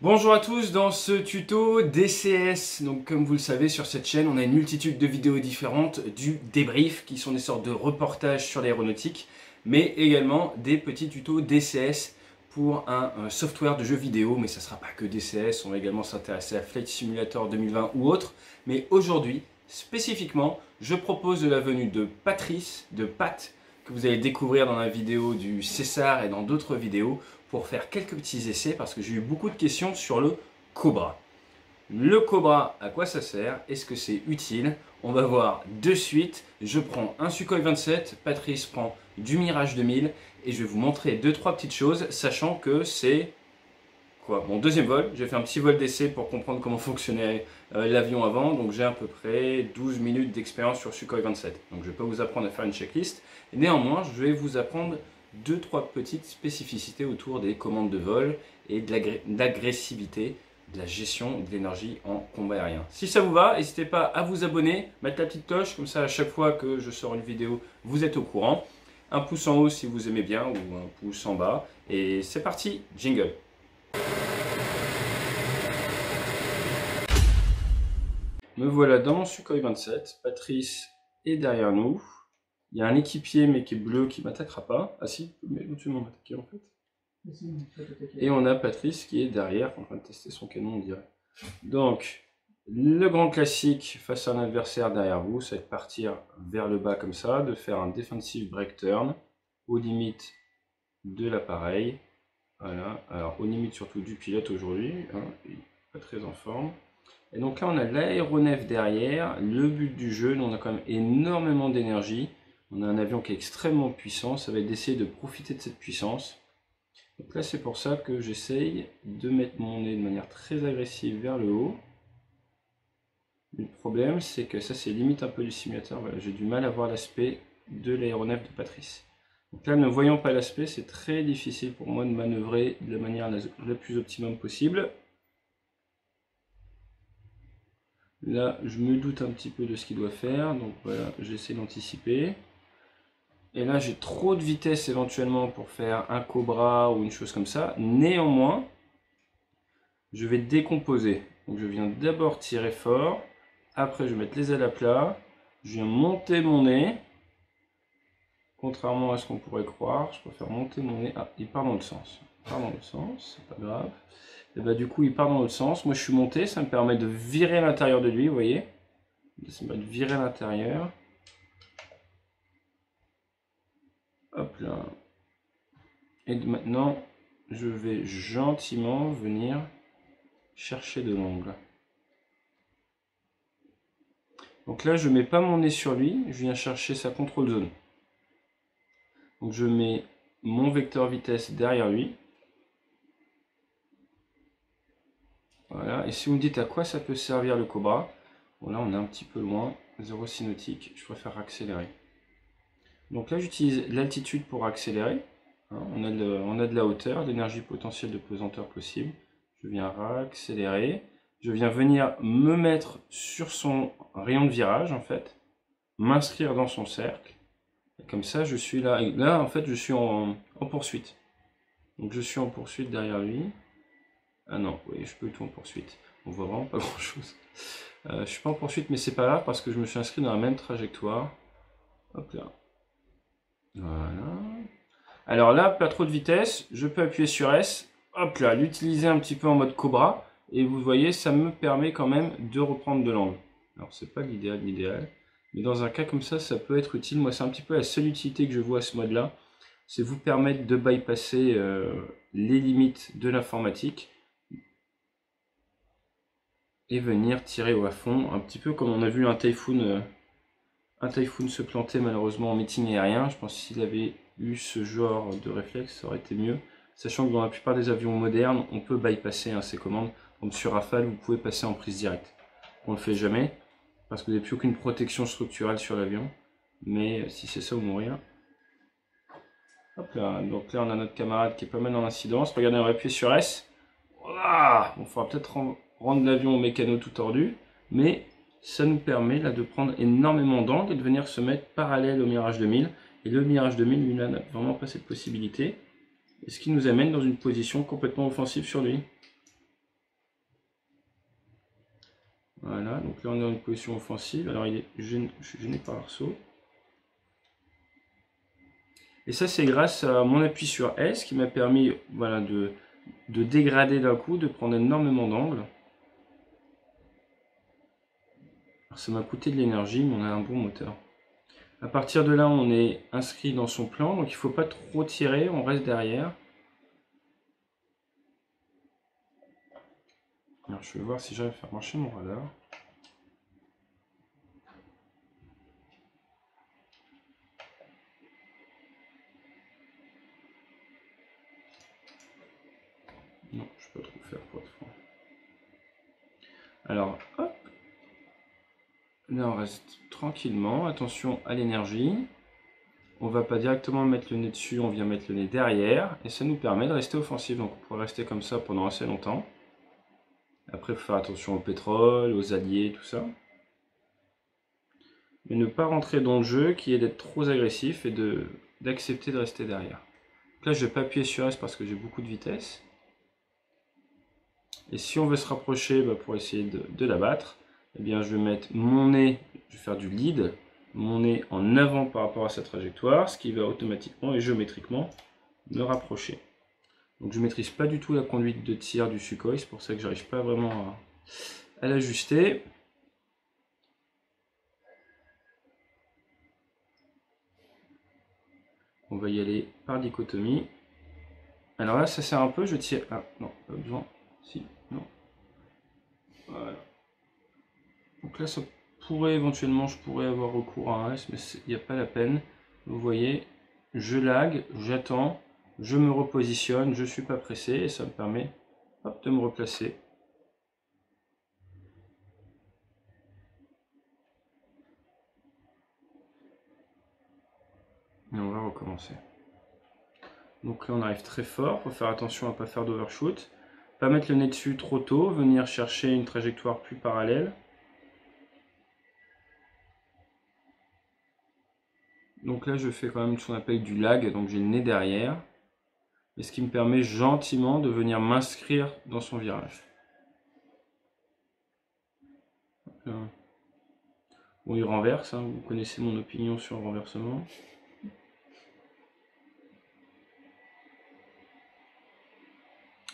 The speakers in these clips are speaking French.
Bonjour à tous, dans ce tuto DCS, donc comme vous le savez sur cette chaîne on a une multitude de vidéos différentes, du débrief qui sont des sortes de reportages sur l'aéronautique, mais également des petits tutos DCS pour un software de jeu vidéo, mais ça ne sera pas que DCS, on va également s'intéresser à Flight Simulator 2020 ou autre, mais aujourd'hui spécifiquement je propose de la venue de Patrice, de Pat, que vous allez découvrir dans la vidéo du César et dans d'autres vidéos, pour faire quelques petits essais parce que j'ai eu beaucoup de questions sur le Cobra. Le Cobra, à quoi ça sert? Est-ce que c'est utile? On va voir de suite. Je prends un Sukhoi 27, Patrice prend du Mirage 2000 et je vais vous montrer 2-3 petites choses, sachant que c'est mon deuxième vol. J'ai fait un petit vol d'essai pour comprendre comment fonctionnait l'avion avant, donc j'ai à peu près 12 minutes d'expérience sur Sukhoi 27. Donc je ne vais pas vous apprendre à faire une checklist, néanmoins je vais vous apprendre 2-3 petites spécificités autour des commandes de vol et de l'agressivité de la gestion de l'énergie en combat aérien. Si ça vous va, n'hésitez pas à vous abonner, mettre la petite cloche, comme ça à chaque fois que je sors une vidéo, vous êtes au courant. Un pouce en haut si vous aimez bien ou un pouce en bas. Et c'est parti, jingle. Me voilà dans mon Sukhoi 27, Patrice est derrière nous. Il y a un équipier mais qui est bleu qui m'attaquera pas. Ah si, mais tu m'attaquer en fait. Et on a Patrice qui est derrière en train de tester son canon, on dirait. Donc, le grand classique face à un adversaire derrière vous, c'est de partir vers le bas comme ça, de faire un defensive break turn aux limites de l'appareil. Voilà, alors aux limites surtout du pilote aujourd'hui, hein, il n'est pas très en forme. Et donc là on a l'aéronef derrière. Le but du jeu, on a quand même énormément d'énergie. On a un avion qui est extrêmement puissant, ça va être d'essayer de profiter de cette puissance. Donc là c'est pour ça que j'essaye de mettre mon nez de manière très agressive vers le haut. Le problème c'est que ça c'est limite un peu du simulateur, voilà, j'ai du mal à voir l'aspect de l'aéronef de Patrice. Donc là ne voyant pas l'aspect, c'est très difficile pour moi de manœuvrer de la manière la plus optimum possible. Là, je me doute un petit peu de ce qu'il doit faire, donc voilà, j'essaie d'anticiper. Et là, j'ai trop de vitesse éventuellement pour faire un Cobra ou une chose comme ça. Néanmoins, je vais décomposer. Donc je viens d'abord tirer fort, après je vais mettre les ailes à plat, je viens monter mon nez. Contrairement à ce qu'on pourrait croire, je préfère monter mon nez. Ah, il part dans le sens. Il part dans le sens, c'est pas grave. Et bah du coup il part dans l'autre sens, moi je suis monté, ça me permet de virer à l'intérieur de lui, vous voyez. Ça me permet de virer à l'intérieur. Hop là. Et maintenant je vais gentiment venir chercher de l'angle. Donc là je mets pas mon nez sur lui, je viens chercher sa control zone. Donc je mets mon vecteur vitesse derrière lui. Voilà, et si vous me dites à quoi ça peut servir le Cobra, bon là on est un petit peu loin, 0 nautique, je préfère accélérer. Donc là j'utilise l'altitude pour accélérer, hein, on a de la hauteur, l'énergie potentielle de pesanteur possible. Je viens accélérer, je viens venir me mettre sur son rayon de virage en fait, m'inscrire dans son cercle, et comme ça je suis là, et là en fait je suis en poursuite. Donc je suis en poursuite derrière lui. Ah non, oui, je peux tout en poursuite. On voit vraiment pas grand chose. Je suis pas en poursuite, mais c'est pas grave parce que je me suis inscrit dans la même trajectoire. Hop là. Voilà. Alors là, pas trop de vitesse. Je peux appuyer sur S. Hop là, l'utiliser un petit peu en mode Cobra. Et vous voyez, ça me permet quand même de reprendre de l'angle. Alors, c'est pas l'idéal. Mais dans un cas comme ça peut être utile. Moi, c'est un petit peu la seule utilité que je vois à ce mode-là. C'est vous permettre de bypasser les limites de l'informatique et venir tirer au fond, un petit peu comme on a vu un Typhoon se planter malheureusement en meeting aérien. Je pense que s'il avait eu ce genre de réflexe, ça aurait été mieux. Sachant que dans la plupart des avions modernes, on peut bypasser ces commandes. Donc sur Rafale, vous pouvez passer en prise directe. On ne le fait jamais, parce que vous n'avez plus aucune protection structurelle sur l'avion. Mais si c'est ça ou mourir. Hop là, donc là on a notre camarade qui est pas mal dans l'incidence. Regardez, on va appuyer sur S. Voilà, on fera peut-être rendre l'avion au mécano tout tordu, mais ça nous permet là de prendre énormément d'angle et de venir se mettre parallèle au Mirage 2000. Et le Mirage 2000, lui, là, n'a vraiment pas cette possibilité. Et ce qui nous amène dans une position complètement offensive sur lui. Voilà, donc là on est dans une position offensive. Alors je suis gêné par l'arceau. Et ça c'est grâce à mon appui sur S qui m'a permis voilà, de dégrader d'un coup, de prendre énormément d'angles. Ça m'a coûté de l'énergie, mais on a un bon moteur. À partir de là, on est inscrit dans son plan, donc il ne faut pas trop tirer, on reste derrière. Alors, je vais voir si j'arrive à faire marcher mon radar. Non, je ne peux pas trop faire pour être franc. Alors, hop. Là, on reste tranquillement. Attention à l'énergie. On ne va pas directement mettre le nez dessus, on vient mettre le nez derrière. Et ça nous permet de rester offensif. Donc, on pourrait rester comme ça pendant assez longtemps. Après, il faut faire attention au pétrole, aux alliés, tout ça. Mais ne pas rentrer dans le jeu qui est d'être trop agressif et d'accepter de rester derrière. Donc là, je ne vais pas appuyer sur S parce que j'ai beaucoup de vitesse. Et si on veut se rapprocher pour essayer de l'abattre, eh bien, je vais mettre mon nez, je vais faire du lead, mon nez en avant par rapport à sa trajectoire, ce qui va automatiquement et géométriquement me rapprocher. Donc je ne maîtrise pas du tout la conduite de tir du Sukhoi, c'est pour ça que j'arrive pas vraiment à l'ajuster. On va y aller par dichotomie. Alors là, ça sert un peu, je tire... Ah, non, pas besoin. Si, non. Voilà. Donc là, ça pourrait éventuellement, je pourrais avoir recours à un S, mais il n'y a pas la peine. Vous voyez, je lag, j'attends, je me repositionne, je ne suis pas pressé, et ça me permet hop, de me replacer. Et on va recommencer. Donc là, on arrive très fort, il faut faire attention à ne pas faire d'overshoot. Pas mettre le nez dessus trop tôt, venir chercher une trajectoire plus parallèle. Donc là, je fais quand même ce qu'on appelle du lag, donc j'ai le nez derrière. Et ce qui me permet gentiment de venir m'inscrire dans son virage. Bon, il renverse, hein, vous connaissez mon opinion sur le renversement.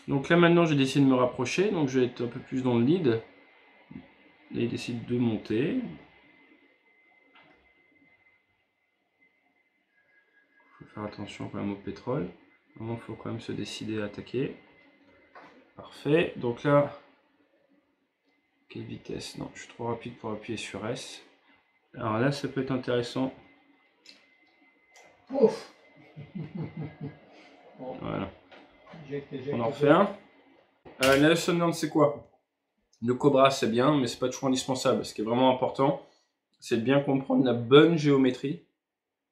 Donc là maintenant, j'ai décidé de me rapprocher, donc je vais être un peu plus dans le lead. Là, il décide de monter. Il faut faire attention quand même au pétrole. Vraiment, il faut quand même se décider à attaquer. Parfait. Donc là, quelle vitesse? Non, je suis trop rapide pour appuyer sur S. Alors là, ça peut être intéressant. Ouf. Voilà. On en refait un. La leçon learned, c'est quoi? Le Cobra, c'est bien, mais c'est pas toujours indispensable. Ce qui est vraiment important, c'est de bien comprendre la bonne géométrie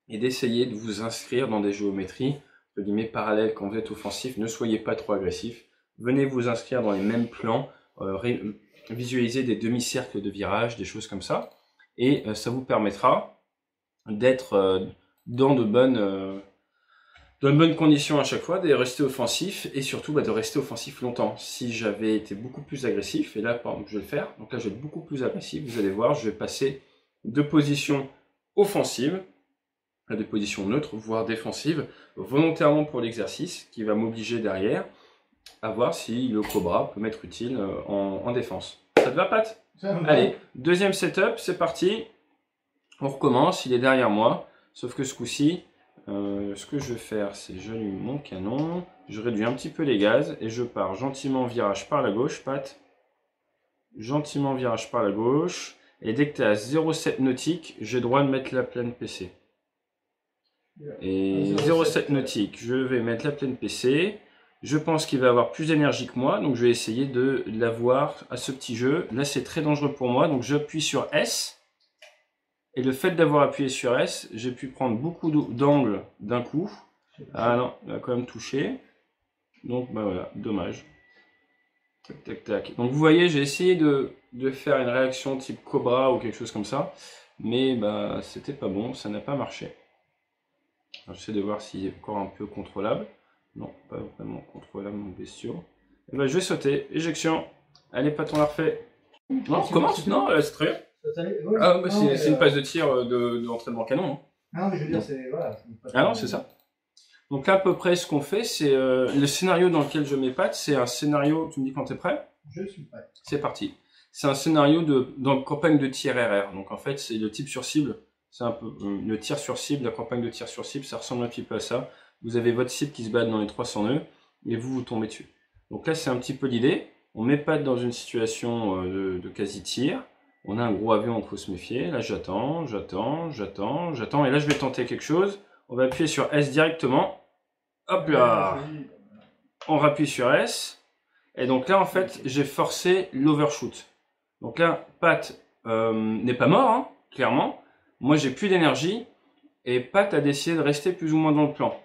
et d'essayer de vous inscrire dans des géométries de guillemets parallèles quand vous êtes offensif. Ne soyez pas trop agressif. Venez vous inscrire dans les mêmes plans, visualiser des demi-cercles de virage, des choses comme ça. Et ça vous permettra d'être dans de bonnes conditions à chaque fois, de rester offensif et surtout de rester offensif longtemps. Si j'avais été beaucoup plus agressif, et là par exemple je vais le faire, donc là je vais être beaucoup plus agressif, vous allez voir, je vais passer de position offensive à des positions neutres, voire défensives, volontairement pour l'exercice, qui va m'obliger derrière à voir si le Cobra peut m'être utile en défense. Ça te va, Pat? Allez, deuxième setup, c'est parti. On recommence, il est derrière moi, sauf que ce coup-ci, ce que je vais faire, c'est j'allume mon canon, je réduis un petit peu les gaz et je pars gentiment virage par la gauche, Pat. Gentiment virage par la gauche. Et dès que tu es à 0,7 nautique, j'ai le droit de mettre la plaine PC. Et 0,7 nautique, je vais mettre la plaine PC. Je pense qu'il va avoir plus d'énergie que moi, donc je vais essayer de l'avoir à ce petit jeu. Là, c'est très dangereux pour moi, donc j'appuie sur S. Et le fait d'avoir appuyé sur S, j'ai pu prendre beaucoup d'angles d'un coup. Ah non, il a quand même touché. Donc bah voilà, dommage. Tac, tac, tac. Donc vous voyez, j'ai essayé de faire une réaction type Cobra ou quelque chose comme ça. Mais bah c'était pas bon, ça n'a pas marché. J'essaie de voir s'il est encore un peu contrôlable. Non, pas vraiment contrôlable mon bestiau. Et bah je vais sauter. Éjection. Allez, Pat, on la refait. Non, on commence. Non, c'est très bien. Ouais, Ah, bah, c'est une phase de tir d'entraînement canon. Hein. Ah, mais je veux dire, c'est. Voilà, Ah non, c'est ça. Donc là, à peu près, ce qu'on fait, c'est le scénario dans lequel je m'épate, c'est un scénario. Tu me dis quand t'es prêt? Je suis prêt. C'est parti. C'est un scénario dans campagne de tir RR. Donc en fait, c'est le type sur cible. C'est un peu le tir sur cible, la campagne de tir sur cible, ça ressemble un petit peu à ça. Vous avez votre cible qui se bat dans les 300 nœuds et vous tombez dessus. Donc là, c'est un petit peu l'idée. On m'épate dans une situation de quasi-tir. On a un gros avion, il faut se méfier. Là, j'attends. Et là, je vais tenter quelque chose. On va appuyer sur S directement. Hop là. On rappuie sur S. Et donc là, en fait, j'ai forcé l'overshoot. Donc là, Pat n'est pas mort, hein, clairement. Moi, j'ai plus d'énergie. Et Pat a décidé de rester plus ou moins dans le plan.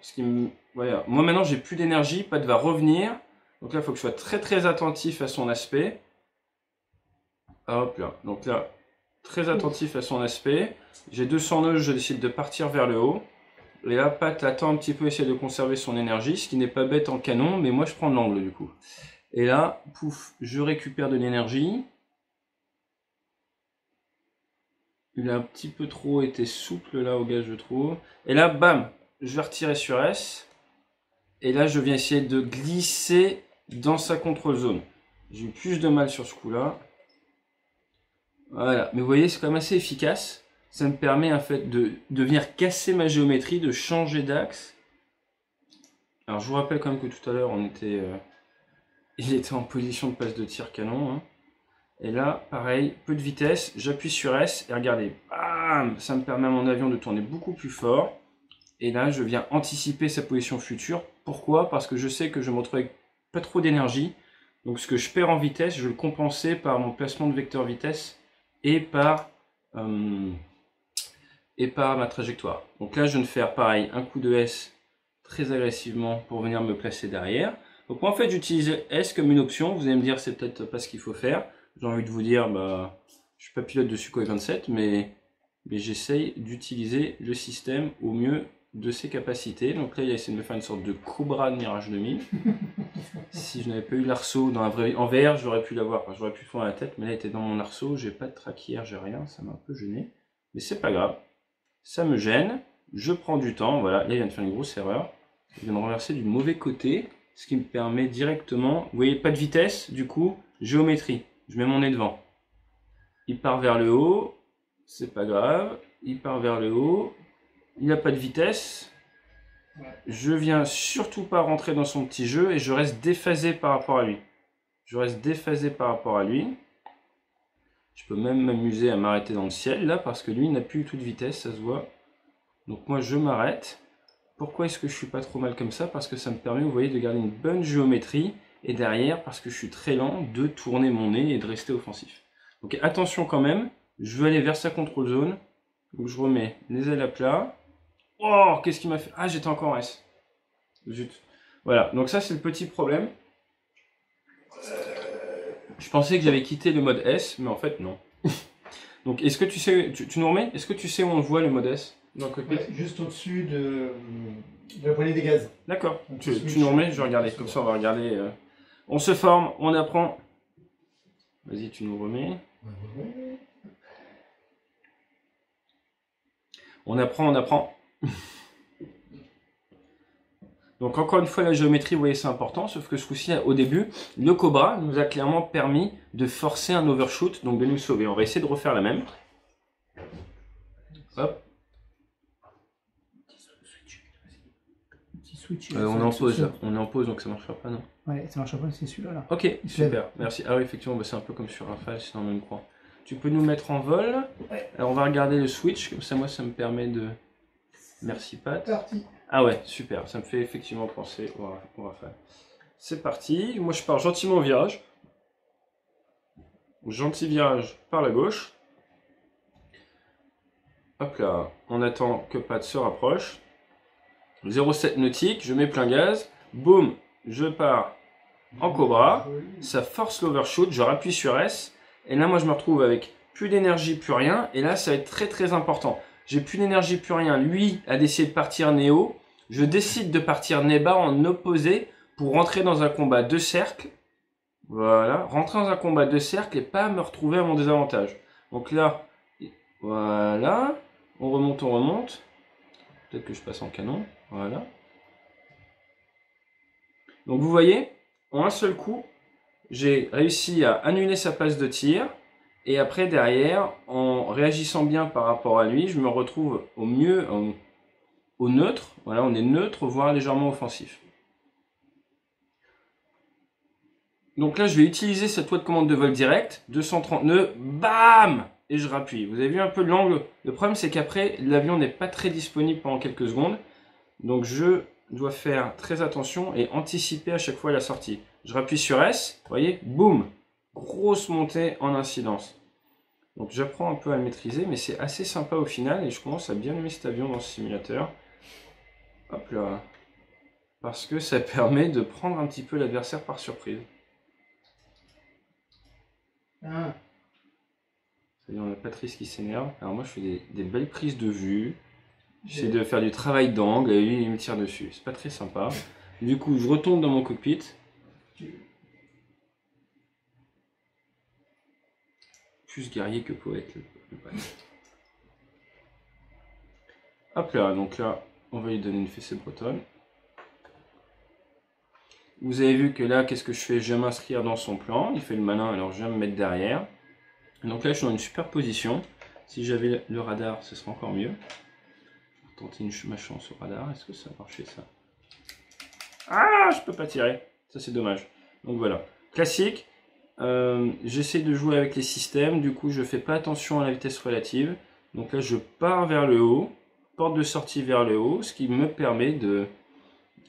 Voilà. Moi, maintenant, j'ai plus d'énergie. Pat va revenir. Donc là, il faut que je sois très très attentif à son aspect. Hop là. Donc là, très attentif à son aspect. J'ai 200 nœuds, je décide de partir vers le haut. Et là, Pat attend un petit peu, essayer de conserver son énergie, ce qui n'est pas bête en canon, mais moi je prends l'angle du coup. Et là, pouf, je récupère de l'énergie. Il a un petit peu trop été souple là au gars, je trouve. Et là, bam, je vais retirer sur S. Et là, je viens essayer de glisser dans sa control zone. J'ai eu plus de mal sur ce coup-là. Voilà, mais vous voyez, c'est quand même assez efficace. Ça me permet en fait de venir casser ma géométrie, de changer d'axe. Alors je vous rappelle quand même que tout à l'heure, il était en position de passe de tir canon. Hein. Et là, pareil, peu de vitesse, j'appuie sur S et regardez, bam, ça me permet à mon avion de tourner beaucoup plus fort. Et là, je viens anticiper sa position future. Pourquoi? Parce que je sais que je me retrouve avec pas trop d'énergie. Donc ce que je perds en vitesse, je vais le compenser par mon placement de vecteur vitesse et par ma trajectoire. Donc là, je viens de faire pareil, un coup de S très agressivement pour venir me placer derrière. Donc moi, en fait, j'utilise S comme une option. Vous allez me dire, c'est peut-être pas ce qu'il faut faire. J'ai envie de vous dire, bah, je suis pas pilote de Sukhoi 27, mais j'essaye d'utiliser le système au mieux de ses capacités. Donc là, il a essayé de me faire une sorte de Cobra de Mirage 2000. Si je n'avais pas eu l'arceau dans la vraie vie, en VR, j'aurais pu l'avoir. Enfin, j'aurais pu le faire à la tête, mais là, il était dans mon arceau. J'ai pas de traquière, j'ai rien. Ça m'a un peu gêné. Mais c'est pas grave. Ça me gêne. Je prends du temps. Voilà, là, il vient de faire une grosse erreur. Il vient de renverser du mauvais côté. Ce qui me permet directement... Vous voyez, pas de vitesse. Du coup, géométrie. Je mets mon nez devant. Il part vers le haut. C'est pas grave. Il part vers le haut. Il n'a pas de vitesse. Je viens surtout pas rentrer dans son petit jeu et je reste déphasé par rapport à lui. Je peux même m'amuser à m'arrêter dans le ciel là parce que lui n'a plus du tout de vitesse, ça se voit. Donc moi je m'arrête. Pourquoi est-ce que je suis pas trop mal comme ça? Parce que ça me permet, vous voyez, de garder une bonne géométrie et derrière, parce que je suis très lent, de tourner mon nez et de rester offensif. Donc attention quand même, je veux aller vers sa control zone. Donc je remets les ailes à plat. Oh, qu'est-ce qu'il m'a fait? Ah, j'étais encore en S. Zut. Voilà, donc ça c'est le petit problème. Je pensais que j'avais quitté le mode S, mais en fait non. Donc est-ce que tu sais, tu nous remets? Est-ce que tu sais où on voit le mode S dans le cockpit? Juste au-dessus de la poignée des gaz. D'accord, tu nous remets, je vais regarder, comme ça on va regarder. On se forme, on apprend. Vas-y, tu nous remets. On apprend. Donc encore une fois, la géométrie, vous voyez, c'est important, sauf que ce coup-ci, au début, le Cobra nous a clairement permis de forcer un overshoot, donc de nous sauver. On va essayer de refaire la même. Hop. On est en pause, donc ça ne marchera pas, non? Ouais, ça marchera pas, c'est celui-là. Là. Ok, super, merci. Ah oui, effectivement, c'est un peu comme sur Rafale, c'est dans le même coin. Tu peux nous mettre en vol. Ouais. Alors on va regarder le switch, comme ça moi ça me permet de... Merci Pat. Parti. Ah ouais, super, ça me fait effectivement penser au Rafale. C'est parti, moi je pars gentiment au virage. Gentil virage par la gauche. Hop là, on attend que Pat se rapproche. 0,7 nautique, je mets plein gaz. Boum, je pars en Cobra. Ça force l'overshoot, je rappuie sur S. Et là, moi, je me retrouve avec plus d'énergie, plus rien. Et là, ça va être très, très important. J'ai plus d'énergie, plus rien. Lui a décidé de partir nez haut. Je décide de partir nez bas en opposé pour rentrer dans un combat de cercle. Voilà, rentrer dans un combat de cercle et pas me retrouver à mon désavantage. Donc là, voilà, on remonte, on remonte. Peut-être que je passe en canon, voilà. Donc vous voyez, en un seul coup, j'ai réussi à annuler sa passe de tir. Et après, derrière, en réagissant bien par rapport à lui, je me retrouve au mieux au neutre. Voilà, on est neutre, voire légèrement offensif. Donc là, je vais utiliser cette voie de commande de vol direct, 230 nœuds, bam! Et je rappuie. Vous avez vu un peu l'angle? Le problème, c'est qu'après, l'avion n'est pas très disponible pendant quelques secondes. Donc je dois faire très attention et anticiper à chaque fois la sortie. Je rappuie sur S, vous voyez, boum! Grosse montée en incidence. Donc j'apprends un peu à le maîtriser, mais c'est assez sympa au final et je commence à bien aimer cet avion dans ce simulateur. Hop là. Parce que ça permet de prendre un petit peu l'adversaire par surprise. Ah. C'est-à-dire, on a Patrice qui s'énerve. Alors moi je fais des belles prises de vue. J'essaie de faire du travail d'angle et lui il me tire dessus. C'est pas très sympa. Du coup je retombe dans mon cockpit. Plus guerrier que poète le panneau. Hop là, donc là on va lui donner une fessée bretonne. Vous avez vu que là, qu'est-ce que je fais? Je viens m'inscrire dans son plan. Il fait le malin, alors je viens me mettre derrière. Donc là, je suis dans une super position. Si j'avais le radar, ce serait encore mieux. Je vais tenter ma chance au radar. Est-ce que ça a marché, ça? Ah, je peux pas tirer. Ça, c'est dommage. Donc voilà. Classique. J'essaie de jouer avec les systèmes. Du coup, je fais pas attention à la vitesse relative. Donc là, je pars vers le haut. Porte de sortie vers le haut. Ce qui me permet de...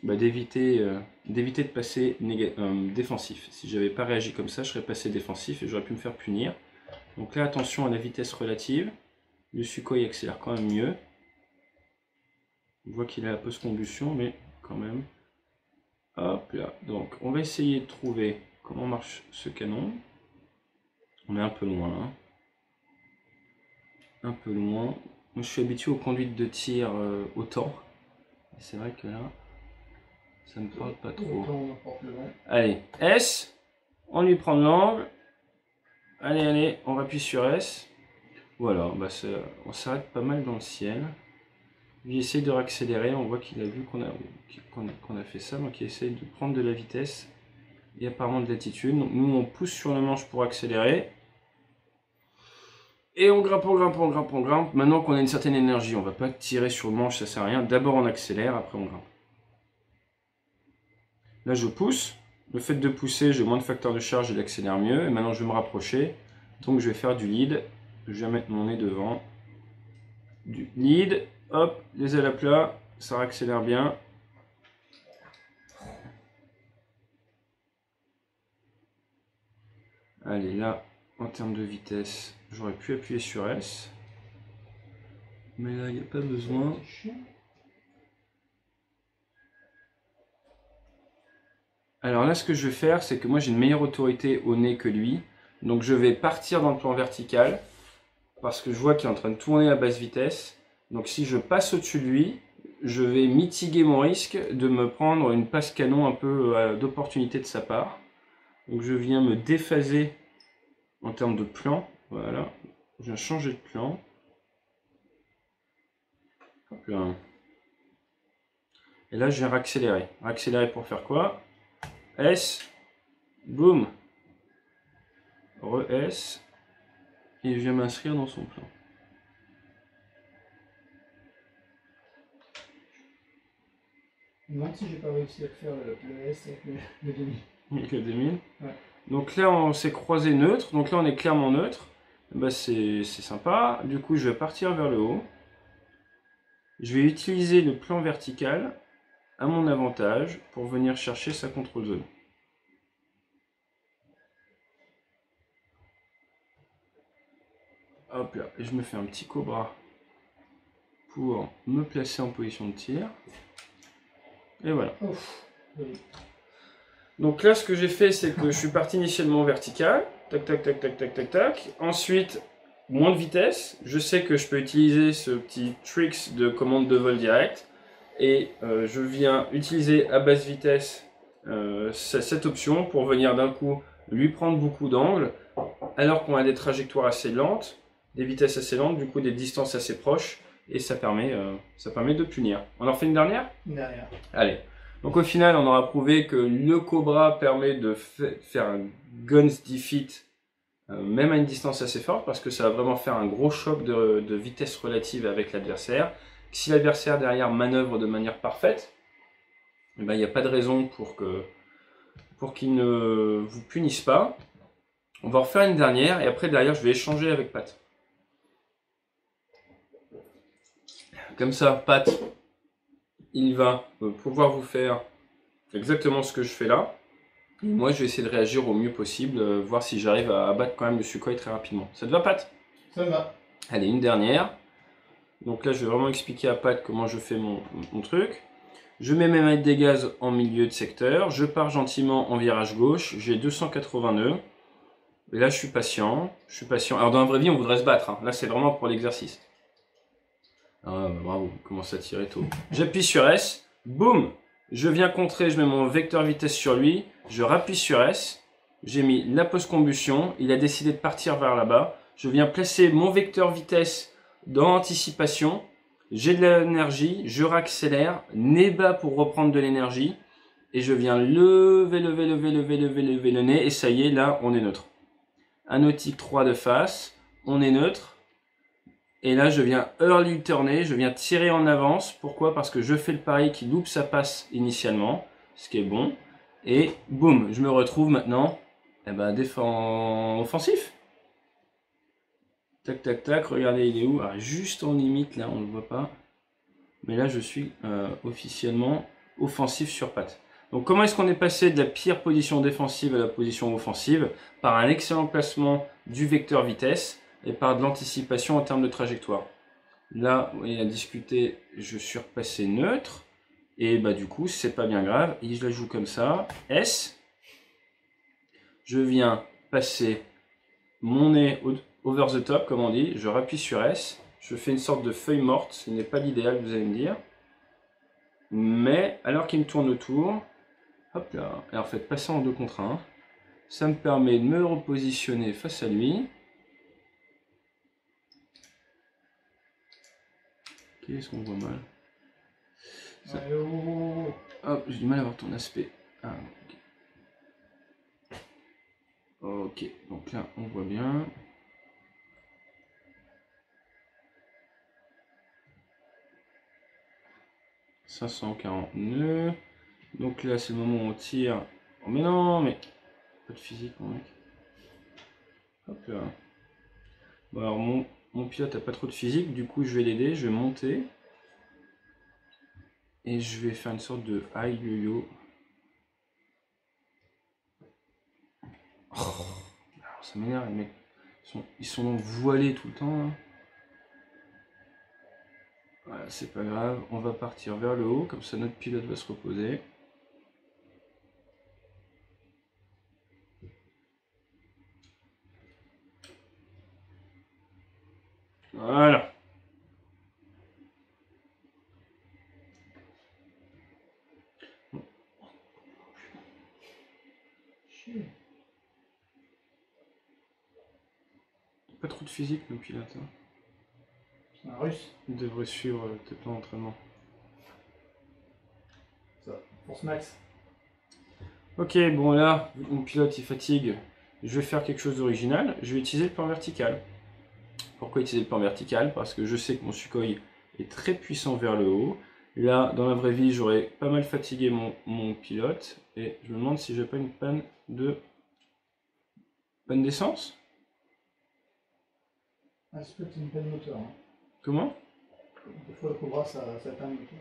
d'éviter de passer défensif. Si j'avais pas réagi comme ça, je serais passé défensif et j'aurais pu me faire punir. Donc là, attention à la vitesse relative. Le Sukhoi accélère quand même mieux. On voit qu'il a la post-combustion, mais quand même. Hop là. Donc, on va essayer de trouver comment marche ce canon. On est un peu loin là. Un peu loin. Moi, je suis habitué aux conduites de tir autant. C'est vrai que là... ça ne me parle pas trop. Allez, S. On lui prend de l'angle. Allez, allez, on appuie sur S. Voilà, bah on s'arrête pas mal dans le ciel. Il essaye de réaccélérer. On voit qu'il a vu qu'on a fait ça. Donc il essaye de prendre de la vitesse et apparemment de l'attitude. Donc nous, on pousse sur le manche pour accélérer. Et on grimpe, on grimpe, on grimpe, on grimpe. Maintenant qu'on a une certaine énergie, on va pas tirer sur le manche, ça sert à rien. D'abord on accélère, après on grimpe. Là, je pousse. Le fait de pousser, j'ai moins de facteur de charge, il accélère mieux. Et maintenant, je vais me rapprocher. Donc, je vais faire du lead. Je vais mettre mon nez devant. Du lead. Hop, les ailes à plat. Ça accélère bien. Allez, là, en termes de vitesse, j'aurais pu appuyer sur S. Mais là, il n'y a pas besoin. Alors là, ce que je vais faire, c'est que moi j'ai une meilleure autorité au nez que lui. Donc je vais partir dans le plan vertical, parce que je vois qu'il est en train de tourner à basse vitesse. Donc si je passe au-dessus de lui, je vais mitiguer mon risque de me prendre une passe canon un peu d'opportunité de sa part. Donc je viens me déphaser en termes de plan. Voilà, je viens changer de plan. Hop là. Et là, je viens réaccélérer. Réaccélérer pour faire quoi? S, boum, re-S, et je viens m'inscrire dans son plan. Je me demande si j'ai pas réussi à faire le S avec le demi. Avec le 2000. Ouais. Donc là, on s'est croisé neutre, donc là, on est clairement neutre. Bah, c'est sympa. Du coup, je vais partir vers le haut. Je vais utiliser le plan vertical à mon avantage pour venir chercher sa contrôle zone. Hop là, et je me fais un petit cobra pour me placer en position de tir. Et voilà. Ouf. Donc là, ce que j'ai fait, c'est que je suis parti initialement vertical. Tac, tac, tac, tac, tac, tac, tac. Ensuite, moins de vitesse. Je sais que je peux utiliser ce petit tricks de commande de vol direct. Et je viens utiliser à basse vitesse cette option pour venir d'un coup lui prendre beaucoup d'angles, alors qu'on a des trajectoires assez lentes, des vitesses assez lentes, du coup des distances assez proches, et ça permet de punir. On en refait une dernière? Une dernière. Allez. Donc au final, on aura prouvé que le Cobra permet de faire un guns defeat, même à une distance assez forte, parce que ça va vraiment faire un gros choc de vitesse relative avec l'adversaire. Si l'adversaire derrière manœuvre de manière parfaite, il n'y a pas de raison pour qu'il ne vous punisse pas. On va en refaire une dernière, et après derrière je vais échanger avec Pat. Comme ça, Pat, il va pouvoir vous faire exactement ce que je fais là. Et moi, je vais essayer de réagir au mieux possible, voir si j'arrive à abattre quand même le Sukhoi très rapidement. Ça te va, Pat? Ça va. Allez, une dernière. Donc là, je vais vraiment expliquer à Pat comment je fais mon truc. Je mets mes maîtres des gaz en milieu de secteur. Je pars gentiment en virage gauche. J'ai 280 nœuds. Et là, je suis patient. Alors, dans la vraie vie, on voudrait se battre. Hein. Là, c'est vraiment pour l'exercice. Ah, bravo, il commence à tirer tôt. J'appuie sur S. Boum! Je viens contrer, je mets mon vecteur vitesse sur lui. Je rappuie sur S. J'ai mis la post-combustion. Il a décidé de partir vers là-bas. Je viens placer mon vecteur vitesse dans l'anticipation. J'ai de l'énergie. Je raccélère. Nez bas pour reprendre de l'énergie. Et je viens lever le nez. Et ça y est, là, on est neutre. Un nautique 3 de face. On est neutre. Et là, je viens early turner, je viens tirer en avance. Pourquoi? Parce que je fais le pari qui loupe sa passe initialement, ce qui est bon. Et boum, je me retrouve maintenant offensif. Tac, tac, tac, regardez, il est où? Ah, juste en limite, là, on ne le voit pas. Mais là, je suis officiellement offensif sur patte. Donc, comment est-ce qu'on est passé de la pire position défensive à la position offensive? Par un excellent placement du vecteur vitesse et par de l'anticipation en termes de trajectoire. Là, il a discuté, je suis repassé neutre. Et du coup, c'est pas bien grave. Et je la joue comme ça. S. Je viens passer mon nez over the top, comme on dit. Je rappuie sur S. Je fais une sorte de feuille morte. Ce n'est pas l'idéal, vous allez me dire. Mais, alors qu'il me tourne autour, hop là. Alors, faites passer en 2 contre 1. Ça me permet de me repositionner face à lui. Qu'est-ce qu'on voit mal? Ça... Hop, j'ai du mal à voir ton aspect. Ah, ok, donc là, on voit bien. « 540 nœuds. Donc là, c'est le moment où on tire. Oh, mais non, mais... Pas de physique, mon mec. Hop là. Bon, alors, mon pilote a pas trop de physique. Du coup, je vais l'aider. Je vais monter. Et je vais faire une sorte de high yo-yo. Oh, ça m'énerve, les mecs. Ils sont donc voilés tout le temps, là. Voilà, c'est pas grave. On va partir vers le haut. Comme ça, notre pilote va se reposer. Voilà. Pas trop de physique, nos pilotes. Hein. C'est un russe. Ils devraient suivre tes plans d'entraînement. Ça, force max. Ok, bon là, vu que mon pilote il fatigue, je vais faire quelque chose d'original. Je vais utiliser le plan vertical. Pourquoi utiliser le plan vertical? Parce que je sais que mon Sukhoi est très puissant vers le haut. Là, dans la vraie vie, j'aurais pas mal fatigué mon pilote. Et je me demande si j'ai pas une panne d'essence. Ah, c'est peut-être une panne moteur. Hein. Comment? Des fois, le Cobra, ça atteint le moteur.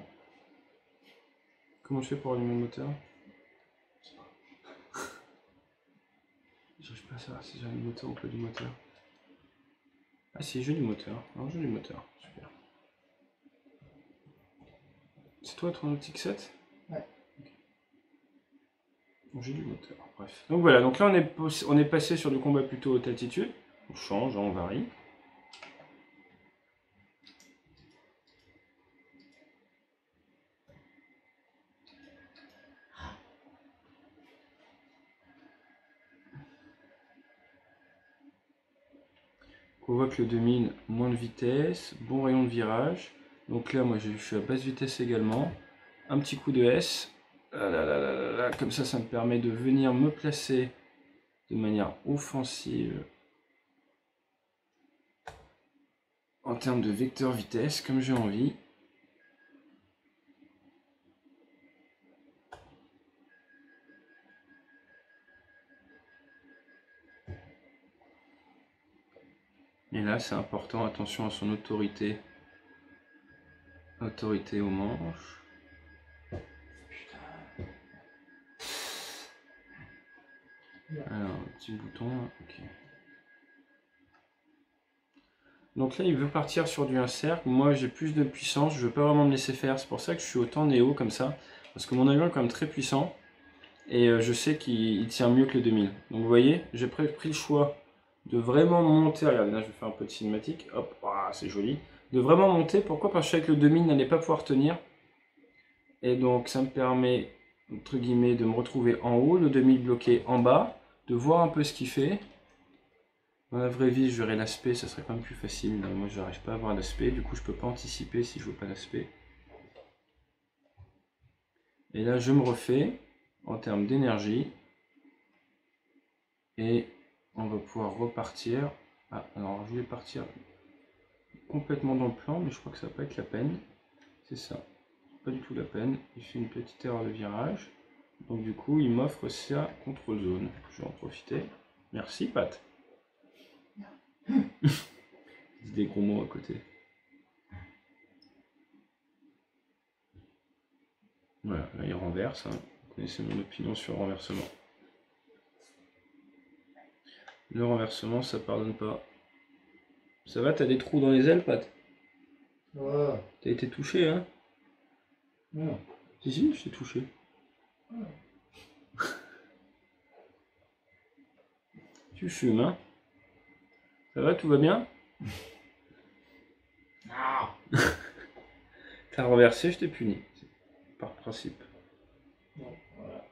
Comment je fais pour allumer le moteur? J'arrive pas à savoir si j'ai un moteur ou pas du moteur. Ah si, j'ai du moteur. Alors j'ai du moteur, super. C'est toi ton Nautique 7? Ouais. Bon, j'ai du moteur, bref. Donc voilà, donc là on est passé sur du combat plutôt haute altitude. On change, on varie. On voit que le 2000, moins de vitesse, bon rayon de virage. Donc là, moi je suis à basse vitesse également. Un petit coup de S. Comme ça me permet de venir me placer de manière offensive en termes de vecteur vitesse, comme j'ai envie. Et là, c'est important, attention à son autorité. Autorité aux manches. Alors, un petit bouton, ok. Donc là, il veut partir sur du 1 cercle. Moi, j'ai plus de puissance, je veux pas vraiment me laisser faire. C'est pour ça que je suis autant néo comme ça. Parce que mon avion est quand même très puissant. Et je sais qu'il tient mieux que le 2000. Donc vous voyez, j'ai pris le choix de vraiment monter. Regardez, là je vais faire un peu de cinématique. Hop, ah, c'est joli. De vraiment monter. Pourquoi? Parce que je sais que le 2000 n'allait pas pouvoir tenir. Et donc ça me permet, entre guillemets, de me retrouver en haut, le 2000 bloqué en bas, de voir un peu ce qu'il fait. Dans la vraie vie, je verrais l'aspect, ça serait quand même plus facile. Là, moi, je n'arrive pas à voir l'aspect. Du coup, je peux pas anticiper si je veux pas l'aspect. Et là, je me refais en termes d'énergie. Et on va pouvoir repartir. Ah, alors je voulais partir complètement dans le plan, mais je crois que ça va pas être la peine. C'est ça, pas du tout la peine. Il fait une petite erreur de virage. Donc du coup, il m'offre sa contrôle zone. Je vais en profiter. Merci, Pat. Des gros mots à côté. Voilà, là il renverse. Hein. Vous connaissez mon opinion sur le renversement. Le renversement, ça pardonne pas. Ça va, t'as des trous dans les ailes, Pat? Ouais. T'as été touché, hein? Non. Si, je t'ai touché. Tu fumes, hein? Ça va, tout va bien? Non. T'as renversé, je t'ai puni. Par principe. Bon, voilà.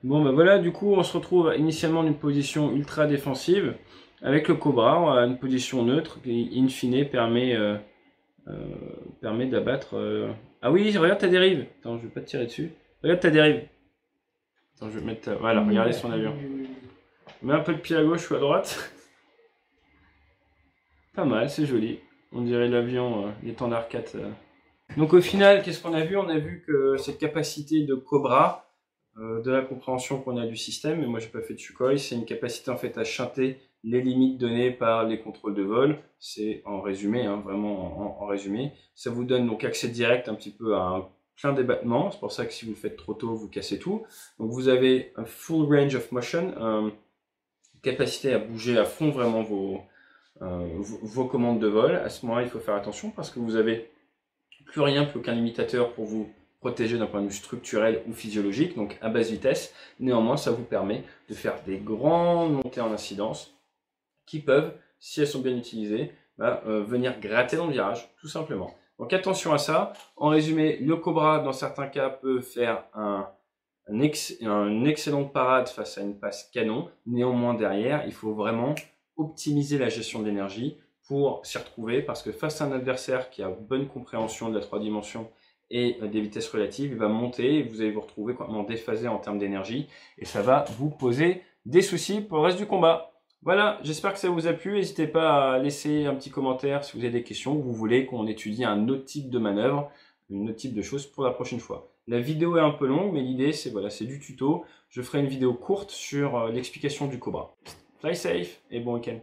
Bon, ben voilà, du coup, on se retrouve initialement d'une position ultra défensive. Avec le Cobra, on a une position neutre qui, in fine, permet d'abattre... Ah oui, regarde ta dérive. Attends, je vais pas te tirer dessus. Regarde ta dérive. Attends, je vais mettre... Voilà, regardez son avion. Mets un peu le pied à gauche ou à droite. Pas mal, c'est joli. On dirait l'avion, les Thunder 4. Donc au final, qu'est-ce qu'on a vu? On a vu que cette capacité de Cobra, de la compréhension qu'on a du système, et moi j'ai pas fait de Sukhoi, c'est une capacité en fait à chanter les limites données par les contrôles de vol. C'est en résumé, hein, vraiment en résumé. Ça vous donne donc accès direct un petit peu à plein d'ébattements. C'est pour ça que si vous le faites trop tôt, vous cassez tout. Donc vous avez un full range of motion, capacité à bouger à fond vraiment vos commandes de vol. À ce moment-là, il faut faire attention parce que vous avez plus rien, plus aucun limitateur pour vous protéger d'un point de vue structurel ou physiologique, donc à basse vitesse. Néanmoins, ça vous permet de faire des grandes montées en incidence qui peuvent, si elles sont bien utilisées, venir gratter dans le virage, tout simplement. Donc attention à ça. En résumé, le Cobra, dans certains cas, peut faire une excellente parade face à une passe canon. Néanmoins, derrière, il faut vraiment optimiser la gestion de l'énergie pour s'y retrouver, parce que face à un adversaire qui a bonne compréhension de la 3 dimensions et des vitesses relatives, il va monter et vous allez vous retrouver complètement déphasé en termes d'énergie et ça va vous poser des soucis pour le reste du combat. Voilà, j'espère que ça vous a plu. N'hésitez pas à laisser un petit commentaire si vous avez des questions, ou vous voulez qu'on étudie un autre type de manœuvre, un autre type de choses pour la prochaine fois. La vidéo est un peu longue, mais l'idée c'est voilà, c'est du tuto. Je ferai une vidéo courte sur l'explication du Cobra. Fly safe et bon week-end.